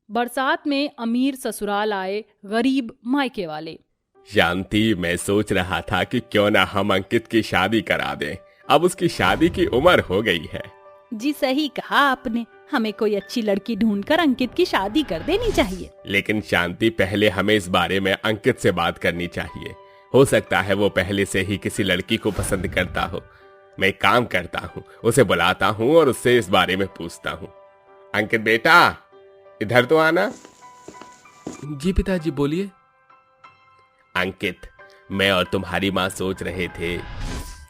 बरसात में अमीर ससुराल आए गरीब मायके वाले। शांति, मैं सोच रहा था कि क्यों ना हम अंकित की शादी करा दें। अब उसकी शादी की उम्र हो गई है। जी सही कहा आपने, हमें कोई अच्छी लड़की ढूंढकर अंकित की शादी कर देनी चाहिए। लेकिन शांति, पहले हमें इस बारे में अंकित से बात करनी चाहिए। हो सकता है वो पहले से ही किसी लड़की को पसंद करता हो। मैं एक काम करता हूँ, उसे बुलाता हूँ और उससे इस बारे में पूछता हूँ। अंकित बेटा, इधर तो आना। जी पिताजी, बोलिए। अंकित, मैं और तुम्हारी माँ सोच रहे थे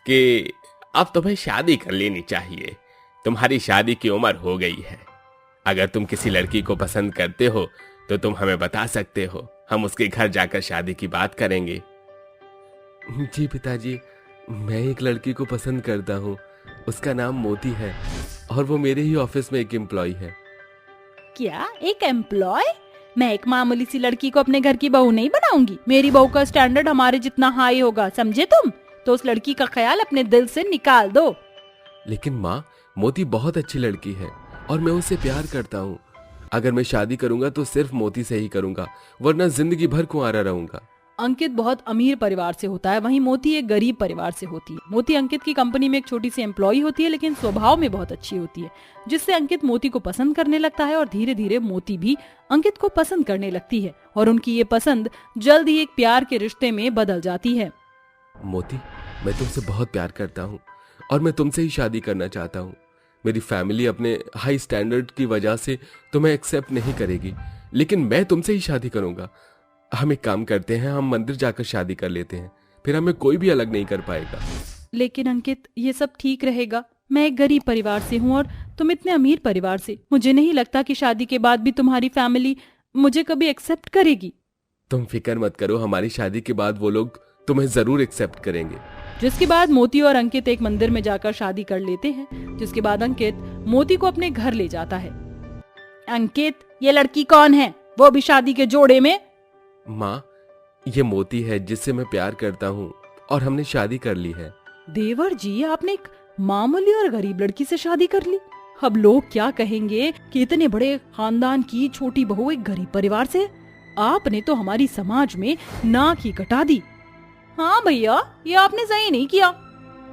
कि अब तुम्हें शादी कर लेनी चाहिए। तुम्हारी शादी की उम्र हो गई है। अगर तुम किसी लड़की को पसंद करते हो तो तुम हमें बता सकते हो, हम उसके घर जाकर शादी की बात करेंगे। जी पिताजी, मैं एक लड़की को पसंद करता हूँ। उसका नाम मोती है और वो मेरे ही ऑफिस में एक एम्प्लॉय है। क्या, एक एम्प्लॉय? मैं एक मामूली सी लड़की को अपने घर की बहू नहीं बनाऊंगी। मेरी बहू का स्टैंडर्ड हमारे जितना हाई होगा, समझे तुम? तो उस लड़की का ख्याल अपने दिल से निकाल दो। लेकिन माँ, मोती बहुत अच्छी लड़की है और मैं उससे प्यार करता हूँ। अगर मैं शादी करूंगा तो सिर्फ मोती से ही करूंगा, वरना जिंदगी भर कुंवारा रहूंगा। अंकित बहुत अमीर परिवार से होता है, वहीं मोती एक गरीब परिवार से होती है। मोती अंकित की कंपनी में एक छोटी सी एम्प्लॉय होती है, लेकिन स्वभाव में बहुत अच्छी होती है, जिससे अंकित मोती को पसंद करने लगता है और धीरे धीरे मोती भी अंकित को पसंद करने लगती है और उनकी ये पसंद जल्द ही एक प्यार के रिश्ते में बदल जाती है। मोती, मैं तुमसे बहुत प्यार करता हूँ और मैं तुमसे ही शादी करना चाहता हूँ। मेरी फैमिली अपने हाई स्टैंडर्ड की वजह से तुम्हें एक्सेप्ट नहीं करेगी, लेकिन मैं तुमसे ही शादी करूंगा। हम एक काम करते हैं, हम मंदिर जाकर शादी कर लेते हैं, फिर हमें कोई भी अलग नहीं कर पाएगा। लेकिन अंकित, ये सब ठीक रहेगा? मैं एक गरीब परिवार से हूँ और तुम इतने अमीर परिवार से। मुझे नहीं लगता कि शादी के बाद भी तुम्हारी फैमिली मुझे कभी एक्सेप्ट करेगी। तुम फिक्र मत करो, हमारी शादी के बाद वो लोग तुम्हें जरूर एक्सेप्ट करेंगे। जिसके बाद मोती और अंकित एक मंदिर में जाकर शादी कर लेते हैं। जिसके बाद अंकित मोती को अपने घर ले जाता है। अंकित, ये लड़की कौन है, वो भी शादी के जोड़े में? माँ, ये मोती है जिससे मैं प्यार करता हूँ और हमने शादी कर ली है। देवर जी, आपने एक मामूली और गरीब लड़की से शादी कर ली। अब लोग क्या कहेंगे कि इतने बड़े खानदान की छोटी बहू एक गरीब परिवार से? आपने तो हमारी समाज में नाक ही कटा दी। हाँ भैया, ये आपने सही नहीं किया।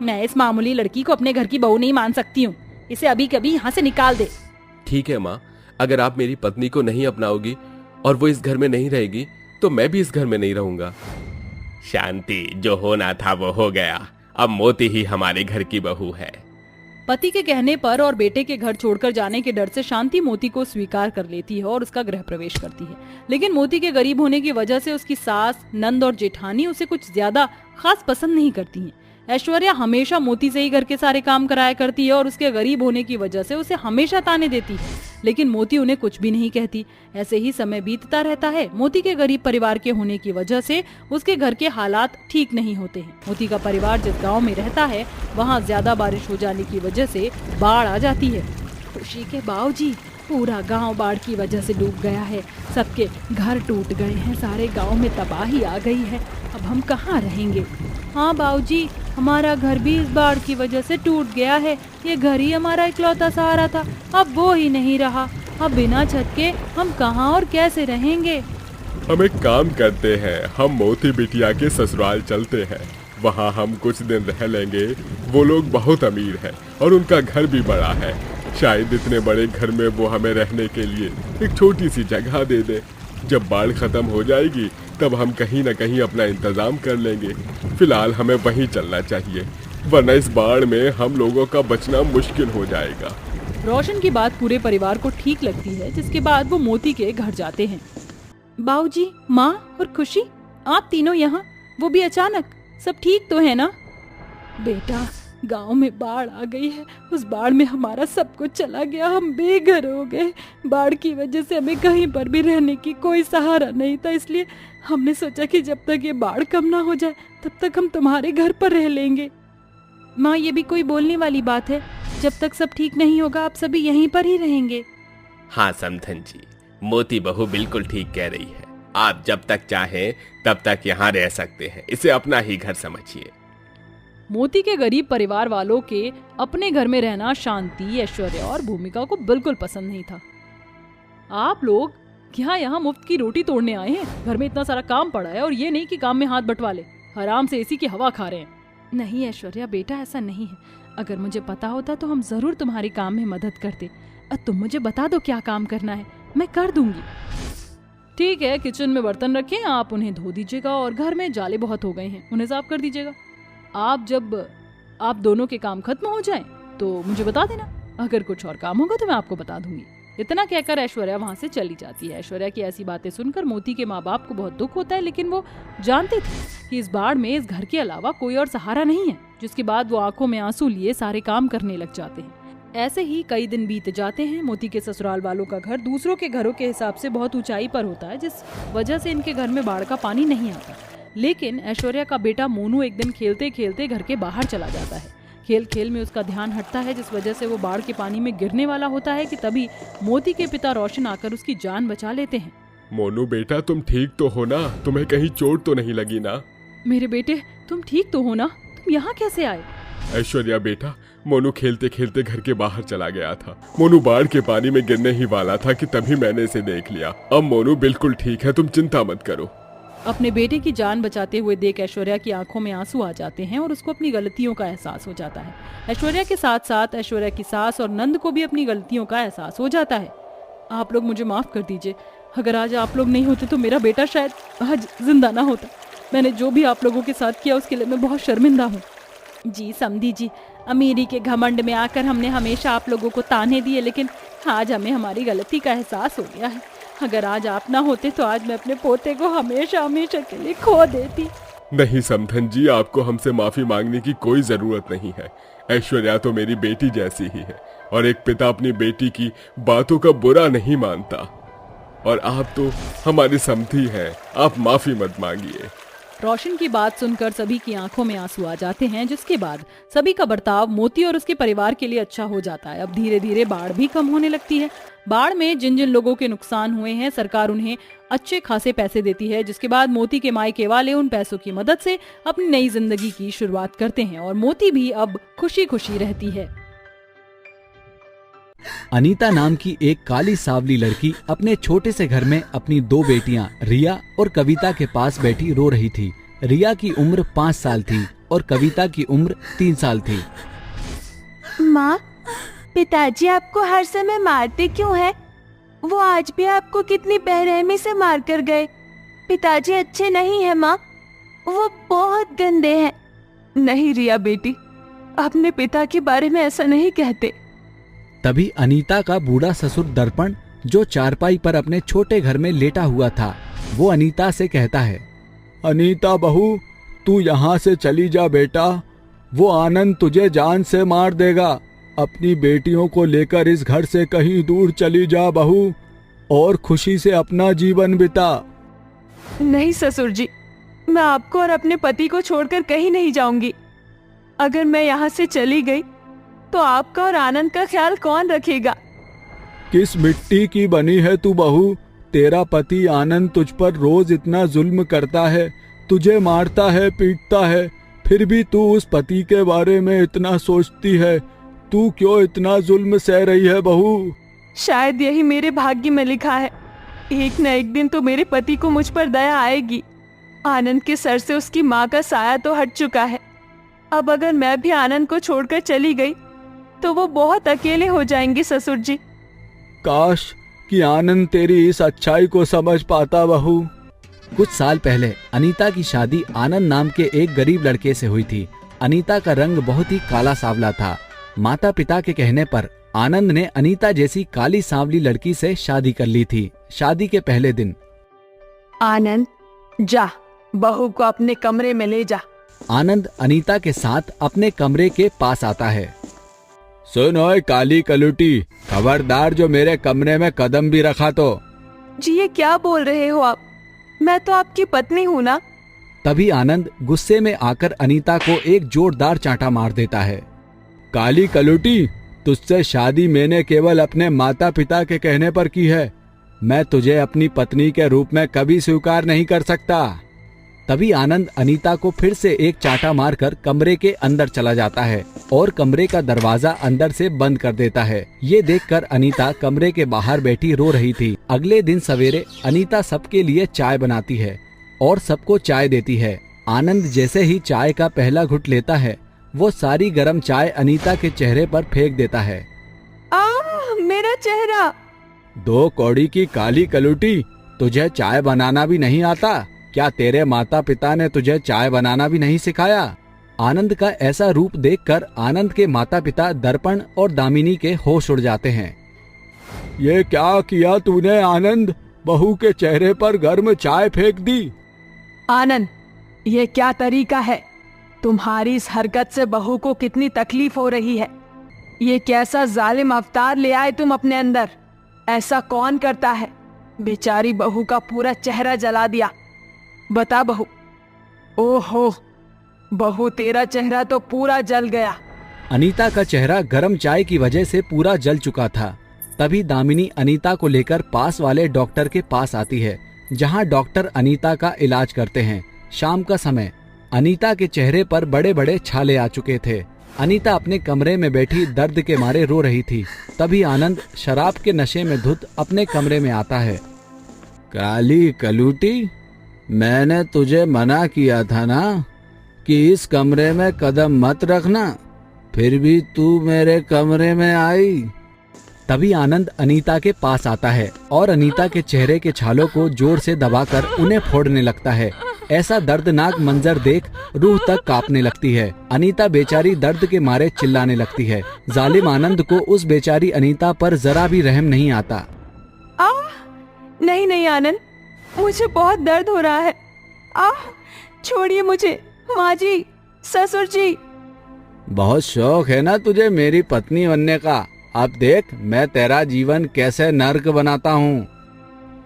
मैं इस मामूली लड़की को अपने घर की बहू नहीं मान सकती हूँ। इसे अभी कभी यहाँ से निकाल दे। ठीक है माँ, अगर आप मेरी पत्नी को नहीं अपनाओगी और वो इस घर में नहीं रहेगी तो मैं भी इस घर में नहीं रहूंगा। शांति, जो होना था वो हो गया। अब मोती ही हमारे घर की बहू है। पति के कहने पर और बेटे के घर छोड़कर जाने के डर से शांति मोती को स्वीकार कर लेती है और उसका गृह प्रवेश करती है। लेकिन मोती के गरीब होने की वजह से उसकी सास, नंद और जेठानी उसे कुछ ज्यादा खास पसंद नहीं करती हैं। ऐश्वर्या हमेशा मोती से ही घर के सारे काम कराया करती है और उसके गरीब होने की वजह से उसे हमेशा ताने देती है, लेकिन मोती उन्हें कुछ भी नहीं कहती। ऐसे ही समय बीतता रहता है। मोती के गरीब परिवार के होने की वजह से उसके घर के हालात ठीक नहीं होते हैं। मोती का परिवार जिस गांव में रहता है, वहां ज्यादा बारिश हो जाने की वजह से बाढ़ आ जाती है। खुशी के बावजूद पूरा गांव बाढ़ की वजह से डूब गया है। सबके घर टूट गए हैं, सारे गांव में तबाही आ गई है। अब हम कहाँ रहेंगे? हाँ बाबूजी, हमारा घर भी इस बाढ़ की वजह से टूट गया है। ये घर ही हमारा इकलौता सहारा था, अब वो ही नहीं रहा। अब बिना छत के हम कहाँ और कैसे रहेंगे? हम एक काम करते हैं, हम मोती बिटिया के ससुराल चलते हैं। वहाँ हम कुछ दिन रह लेंगे। वो लोग बहुत अमीर हैं और उनका घर भी बड़ा है। शायद इतने बड़े घर में वो हमें रहने के लिए एक छोटी सी जगह दे दे। जब बाढ़ खत्म हो जाएगी तब हम कहीं न कहीं अपना इंतजाम कर लेंगे। फिलहाल हमें वहीं चलना चाहिए, वरना इस बाढ़ में हम लोगों का बचना मुश्किल हो जाएगा। रोशन की बात पूरे परिवार को ठीक लगती है, जिसके बाद वो मोती के घर जाते हैं। बाबूजी, माँ और खुशी, आप तीनों यहाँ, वो भी अचानक। सब ठीक तो है ना? बेटा, गांव में बाढ़ आ गई है। उस बाढ़ में हमारा सब कुछ चला गया, हम बेघर हो गए। बाढ़ की वजह से हमें कहीं पर भी रहने की कोई सहारा नहीं था, इसलिए हमने सोचा कि जब तक ये बाढ़ कम ना हो जाए तब तक हम तुम्हारे घर पर रह लेंगे। माँ, ये भी कोई बोलने वाली बात है? जब तक सब ठीक नहीं होगा आप सभी यहीं पर ही रहेंगे। हाँ समधन जी, मोती बहू बिल्कुल ठीक कह रही है। आप जब तक चाहें तब तक यहाँ रह सकते हैं। इसे अपना ही घर समझिए। मोती के गरीब परिवार वालों के अपने घर में रहना शांति, ऐश्वर्या और भूमिका को बिल्कुल पसंद नहीं था। आप लोग क्या यहाँ मुफ्त की रोटी तोड़ने आए हैं? घर में इतना सारा काम पड़ा है और ये नहीं कि काम में हाथ बंटवा ले। आराम से एसी की हवा खा रहे हैं। नहीं ऐश्वर्या बेटा, ऐसा नहीं है। अगर मुझे पता होता तो हम जरूर तुम्हारे काम में मदद करते। तुम मुझे बता दो क्या काम करना है, मैं कर दूंगी। ठीक है, किचन में बर्तन रखे, आप उन्हें धो दीजिएगा और घर में जाले बहुत हो गए हैं, उन्हें साफ कर दीजिएगा। जब आप दोनों के काम खत्म हो जाएं तो मुझे बता देना। अगर कुछ और काम होगा तो मैं आपको बता दूंगी। इतना कहकर ऐश्वर्या वहां से चली जाती है। ऐश्वर्या की ऐसी बातें सुनकर मोती के माँ बाप को बहुत दुख होता है, लेकिन वो जानते थे कि इस बाढ़ में इस घर के अलावा कोई और सहारा नहीं है। जिसके बाद वो आंखों में आंसू लिए सारे काम करने लग जाते हैं। ऐसे ही कई दिन बीत जाते हैं। मोती के ससुराल वालों का घर दूसरों के घरों के हिसाब से बहुत ऊंचाई पर होता है, जिस वजह से इनके घर में बाढ़ का पानी नहीं आता। लेकिन ऐश्वर्या का बेटा मोनू एक दिन खेलते खेलते घर के बाहर चला जाता है। खेल खेल में उसका ध्यान हटता है, जिस वजह से वो बाढ़ के पानी में गिरने वाला होता है कि तभी मोती के पिता रोशन आकर उसकी जान बचा लेते हैं। मोनू बेटा, तुम ठीक तो हो ना? तुम्हें कहीं चोट तो नहीं लगी ना? मेरे बेटे, तुम ठीक तो हो ना? तुम यहाँ कैसे आए? ऐश्वर्या बेटा, मोनू खेलते खेलते घर के बाहर चला गया था। मोनू बाढ़ के पानी में गिरने ही वाला था कि तभी मैंने इसे देख लिया। अब मोनू बिल्कुल ठीक है, तुम चिंता मत करो। अपने बेटे की जान बचाते हुए देख ऐश्वर्या की आंखों में आंसू आ जाते हैं और उसको अपनी गलतियों का एहसास हो जाता है। ऐश्वर्या के साथ साथ ऐश्वर्या की सास और नंद को भी अपनी गलतियों का एहसास हो जाता है। आप लोग मुझे माफ कर दीजिए। अगर आज आप लोग नहीं होते तो मेरा बेटा शायद आज जिंदा ना होता। मैंने जो भी आप लोगों के साथ किया उसके लिए मैं बहुत शर्मिंदा हूँ। जी समधी जी, अमीरी के घमंड में आकर हमने हमेशा आप लोगों को ताने दिए, लेकिन आज हमें हमारी गलती का एहसास हो गया है। अगर आज आप ना होते तो आज मैं अपने पोते को हमेशा हमेशा के लिए खो देती। नहीं समधन जी, आपको हमसे माफी मांगने की कोई जरूरत नहीं है। ऐश्वर्या तो मेरी बेटी जैसी ही है और एक पिता अपनी बेटी की बातों का बुरा नहीं मानता। और आप तो हमारी समधी हैं, आप माफी मत मांगिए। रोशन की बात सुनकर सभी की आंखों में आंसू आ जाते हैं, जिसके बाद सभी का बर्ताव मोती और उसके परिवार के लिए अच्छा हो जाता है। अब धीरे धीरे बाढ़ भी कम होने लगती है। बाढ़ में जिन जिन लोगों के नुकसान हुए हैं सरकार उन्हें अच्छे खासे पैसे देती है, जिसके बाद मोती के मायके वाले उन पैसों की मदद से अपनी नई जिंदगी की शुरुआत करते हैं और मोती भी अब खुशी खुशी रहती है। अनीता नाम की एक काली सावली लड़की अपने छोटे से घर में अपनी 2 बेटियां रिया और कविता के पास बैठी रो रही थी। रिया की उम्र 5 साल थी और कविता की उम्र 3 साल थी। माँ, पिताजी आपको हर समय मारते क्यों हैं? वो आज भी आपको कितनी बेरहमी से मार कर गए। पिताजी अच्छे नहीं है माँ, वो बहुत गंदे हैं। नहीं रिया बेटी, अपने पिता के बारे में ऐसा नहीं कहते। तभी अनीता का बूढ़ा ससुर दर्पण, जो चारपाई पर अपने छोटे घर में लेटा हुआ था, वो अनीता से कहता है, अनीता बहू, तू यहाँ से चली जा बेटा, वो आनंद तुझे जान से मार देगा। अपनी बेटियों को लेकर इस घर से कहीं दूर चली जा बहू और खुशी से अपना जीवन बिता। नहीं ससुर जी, मैं आपको और अपने पति को छोड़कर कहीं नहीं जाऊंगी। अगर मैं यहाँ से चली गई तो आपका और आनंद का ख्याल कौन रखेगा? किस मिट्टी की बनी है तू बहू? तेरा पति आनंद तुझ पर रोज इतना जुल्म करता है, तुझे मारता है, पीटता है, फिर भी तू उस पति के बारे में इतना सोचती है। तू क्यों इतना जुल्म सह रही है बहू? शायद यही मेरे भाग्य में लिखा है। एक न एक दिन तो मेरे पति को मुझ पर दया आएगी। आनंद के सर से उसकी माँ का साया तो हट चुका है। अब अगर मैं भी आनंद को छोड़कर चली गई तो वो बहुत अकेले हो जाएंगे ससुर जी। काश कि आनंद तेरी इस अच्छाई को समझ पाता बहू। कुछ साल पहले अनीता की शादी आनंद नाम के एक गरीब लड़के से हुई थी। अनीता का रंग बहुत ही काला सांवला था। माता पिता के कहने पर आनंद ने अनीता जैसी काली सांवली लड़की से शादी कर ली थी। शादी के पहले दिन, आनंद जा, बहू को अपने कमरे में ले जा। आनंद अनीता के साथ अपने कमरे के पास आता है। सुन ओए काली कलुटी, खबरदार जो मेरे कमरे में कदम भी रखा तो। जी ये क्या बोल रहे हो आप? मैं तो आपकी पत्नी हूँ ना। तभी आनंद गुस्से में आकर अनीता को एक जोरदार चांटा मार देता है। काली कलुटी, तुझसे शादी मैंने केवल अपने माता पिता के कहने पर की है। मैं तुझे अपनी पत्नी के रूप में कभी स्वीकार नहीं कर सकता। तभी आनंद अनीता को फिर से एक चांटा मारकर कमरे के अंदर चला जाता है और कमरे का दरवाजा अंदर से बंद कर देता है। ये देखकर अनीता कमरे के बाहर बैठी रो रही थी। अगले दिन सवेरे अनीता सबके लिए चाय बनाती है और सबको चाय देती है। आनंद जैसे ही चाय का पहला घुट लेता है, वो सारी गर्म चाय अनीता के चेहरे पर फेंक देता है। मेरा चेहरा! 2 कौड़ी की काली कलूटी, तुझे चाय बनाना भी नहीं आता? क्या तेरे माता पिता ने तुझे चाय बनाना भी नहीं सिखाया? आनंद का ऐसा रूप देखकर आनंद के माता पिता दर्पण और दामिनी के होश उड़ जाते हैं। ये क्या किया तूने आनंद? बहू के चेहरे पर गर्म चाय फेंक दी। आनंद, ये क्या तरीका है? तुम्हारी इस हरकत से बहू को कितनी तकलीफ हो रही है। ये कैसा जालिम अवतार ले आए तुम अपने अंदर? ऐसा कौन करता है? बेचारी बहू का पूरा चेहरा जला दिया। बता बहू। ओहो बहू, तेरा चेहरा तो पूरा जल गया। अनीता का चेहरा गर्म चाय की वजह से पूरा जल चुका था। तभी दामिनी अनीता को लेकर पास वाले डॉक्टर के पास आती है, जहां डॉक्टर अनीता का इलाज करते हैं। शाम का समय, अनीता के चेहरे पर बड़े बड़े छाले आ चुके थे। अनीता अपने कमरे में बैठी दर्द के मारे रो रही थी। तभी आनंद शराब के नशे में धुत अपने कमरे में आता है। काली कलूटी, मैंने तुझे मना किया था ना कि इस कमरे में कदम मत रखना, फिर भी तू मेरे कमरे में आई। तभी आनंद अनीता के पास आता है और अनीता के चेहरे के छालों को जोर से दबाकर उन्हें फोड़ने लगता है। ऐसा दर्दनाक मंजर देख रूह तक कांपने लगती है। अनीता बेचारी दर्द के मारे चिल्लाने लगती है। जालिम आनंद को उस बेचारी अनीता पर जरा भी रहम नहीं आता। नहीं नहीं आनंद, मुझे बहुत दर्द हो रहा है। छोड़िए मुझे। माँ जी, ससुर जी। बहुत शौक है ना तुझे मेरी पत्नी बनने का। अब देख मैं तेरा जीवन कैसे नर्क बनाता हूँ।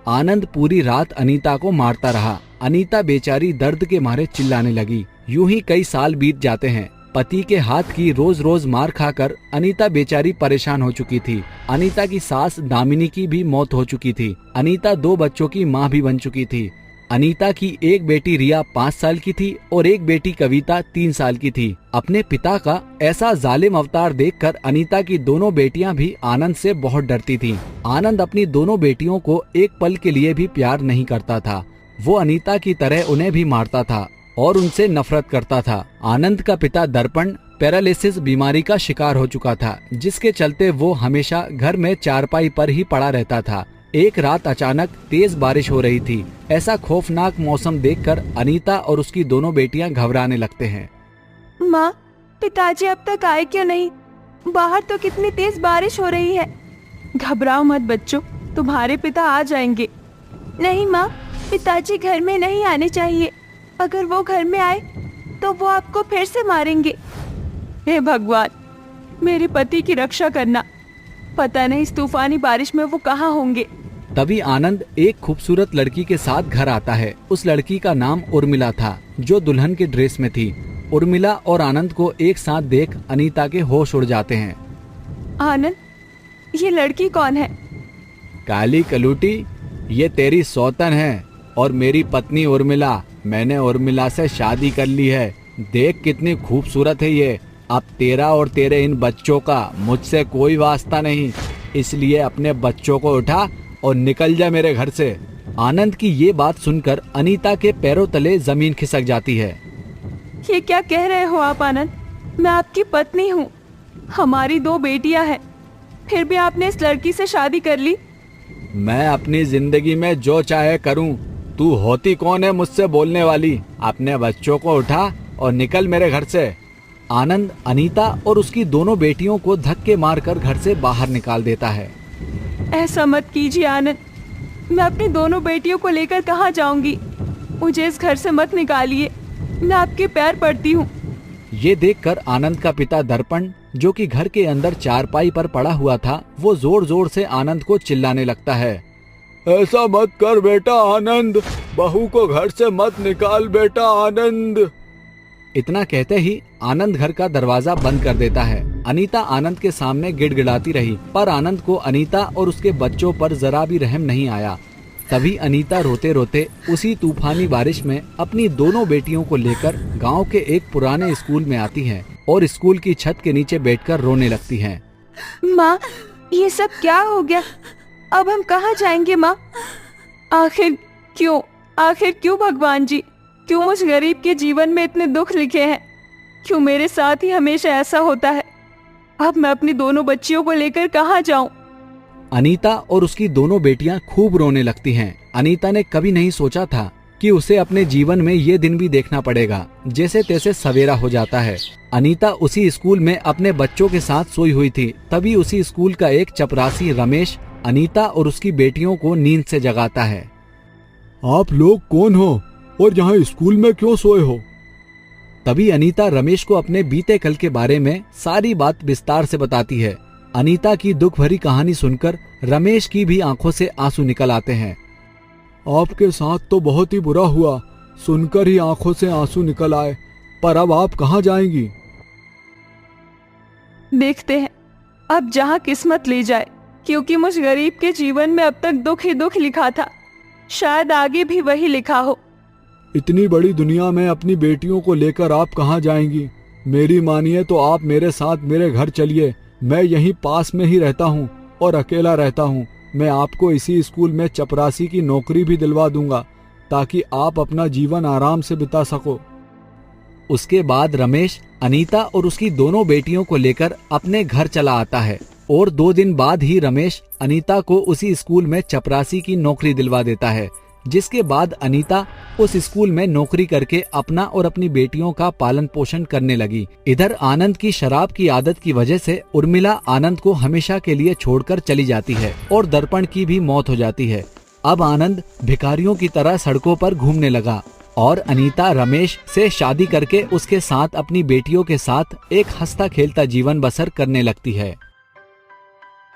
आनंद पूरी रात अनीता को मारता रहा। अनीता बेचारी दर्द के मारे चिल्लाने लगी। यूं ही कई साल बीत जाते हैं। पति के हाथ की रोज रोज मार खाकर अनीता बेचारी परेशान हो चुकी थी। अनीता की सास दामिनी की भी मौत हो चुकी थी। अनीता 2 बच्चों की माँ भी बन चुकी थी। अनीता की एक बेटी रिया 5 साल की थी और एक बेटी कविता 3 साल की थी। अपने पिता का ऐसा जालिम अवतार देखकर अनीता की दोनों बेटियां भी आनंद से बहुत डरती थीं। आनंद अपनी दोनों बेटियों को एक पल के लिए भी प्यार नहीं करता था। वो अनीता की तरह उन्हें भी मारता था और उनसे नफरत करता था। आनंद का पिता दर्पण पैरालिसिस बीमारी का शिकार हो चुका था, जिसके चलते वो हमेशा घर में चारपाई पर ही पड़ा रहता था। एक रात अचानक तेज बारिश हो रही थी। ऐसा खौफनाक मौसम देखकर अनीता और उसकी दोनों बेटियां घबराने लगते हैं। माँ, पिताजी अब तक आए क्यों नहीं? बाहर तो कितनी तेज बारिश हो रही है। घबराओ मत बच्चों, तुम्हारे पिता आ जाएंगे। नहीं माँ, पिताजी घर में नहीं आने चाहिए। अगर वो घर में आए तो वो आपको फिर से मारेंगे। हे भगवान, मेरे पति की रक्षा करना। पता नहीं इस तूफानी बारिश में वो कहाँ होंगे। तभी आनंद एक खूबसूरत लड़की के साथ घर आता है। उस लड़की का नाम उर्मिला था, जो दुल्हन के ड्रेस में थी। उर्मिला और आनंद को एक साथ देख अनीता के होश उड़ जाते हैं। आनंद, ये लड़की कौन है? काली कलूटी, ये तेरी सौतन है और मेरी पत्नी उर्मिला। मैंने उर्मिला से शादी कर ली है। देख कितनी खूबसूरत है ये। अब तेरा और तेरे इन बच्चों का मुझसे कोई वास्ता नहीं, इसलिए अपने बच्चों को उठा और निकल जा मेरे घर से। आनंद की ये बात सुनकर अनीता के पैरों तले जमीन खिसक जाती है। ये क्या कह रहे हो आप आनंद? मैं आपकी पत्नी हूँ, हमारी 2 बेटियां हैं, फिर भी आपने इस लड़की से शादी कर ली। मैं अपनी जिंदगी में जो चाहे करूं, तू होती कौन है मुझसे बोलने वाली? अपने बच्चों को उठा और निकल मेरे घर से। आनंद अनीता और उसकी दोनों बेटियों को धक्के मारकर घर से बाहर निकाल देता है। ऐसा मत कीजिए आनंद, मैं अपनी दोनों बेटियों को लेकर कहाँ जाऊंगी? मुझे इस घर से मत निकालिए, मैं आपके पैर पड़ती हूँ। ये देखकर आनंद का पिता दर्पण, जो कि घर के अंदर चारपाई पर पड़ा हुआ था, वो जोर जोर से आनंद को चिल्लाने लगता है। ऐसा मत कर बेटा आनंद, बहू को घर से मत निकाल बेटा आनंद। इतना कहते ही आनंद घर का दरवाजा बंद कर देता है। अनीता आनंद के सामने गिड़गिड़ाती रही, पर आनंद को अनीता और उसके बच्चों पर जरा भी रहम नहीं आया। तभी अनीता रोते रोते उसी तूफानी बारिश में अपनी दोनों बेटियों को लेकर गांव के एक पुराने स्कूल में आती है और स्कूल की छत के नीचे बैठकर रोने लगती हैं। माँ, ये सब क्या हो गया? अब हम कहाँ जाएंगे माँ? आखिर क्यों भगवान जी, क्यों मुझ गरीब के जीवन में इतने दुख लिखे हैं? क्यों मेरे साथ ही हमेशा ऐसा होता है? अब मैं अपनी दोनों बच्चियों को लेकर कहाँ जाऊं? अनीता और उसकी दोनों बेटियां खूब रोने लगती हैं। अनीता ने कभी नहीं सोचा था कि उसे अपने जीवन में ये दिन भी देखना पड़ेगा। जैसे तैसे सवेरा हो जाता है। अनीता उसी स्कूल में अपने बच्चों के साथ सोई हुई थी। तभी उसी स्कूल का एक चपरासी रमेश अनीता और उसकी बेटियों को नींद से जगाता है। आप लोग कौन हो और यहाँ स्कूल में क्यों सोए हो? तभी अनीता रमेश को अपने बीते कल के बारे में सारी बात विस्तार से बताती है। अनीता की दुख भरी कहानी सुनकर रमेश की भी आंखों से आंसू निकल आते हैं। आपके साथ तो बहुत ही बुरा हुआ, सुनकर ही आंखों से आंसू निकल आए। पर अब आप कहाँ जाएंगी? देखते हैं अब जहाँ किस्मत ले जाए, क्योंकि मुझ गरीब के जीवन में अब तक दुख ही दुख लिखा था, शायद आगे भी वही लिखा हो। इतनी बड़ी दुनिया में अपनी बेटियों को लेकर आप कहाँ जाएंगी? मेरी मानिए तो आप मेरे साथ मेरे घर चलिए। मैं यहीं पास में ही रहता हूँ और अकेला रहता हूँ। मैं आपको इसी स्कूल में चपरासी की नौकरी भी दिलवा दूंगा ताकि आप अपना जीवन आराम से बिता सको। उसके बाद रमेश अनीता और उसकी दोनों बेटियों को लेकर अपने घर चला आता है और 2 दिन बाद ही रमेश अनीता को उसी स्कूल में चपरासी की नौकरी दिलवा देता है। जिसके बाद अनीता उस स्कूल में नौकरी करके अपना और अपनी बेटियों का पालन पोषण करने लगी। इधर आनंद की शराब की आदत की वजह से उर्मिला आनंद को हमेशा के लिए छोड़कर चली जाती है और दर्पण की भी मौत हो जाती है। अब आनंद भिखारियों की तरह सड़कों पर घूमने लगा और अनीता रमेश से शादी करके उसके साथ अपनी बेटियों के साथ एक हंसता खेलता जीवन बसर करने लगती है।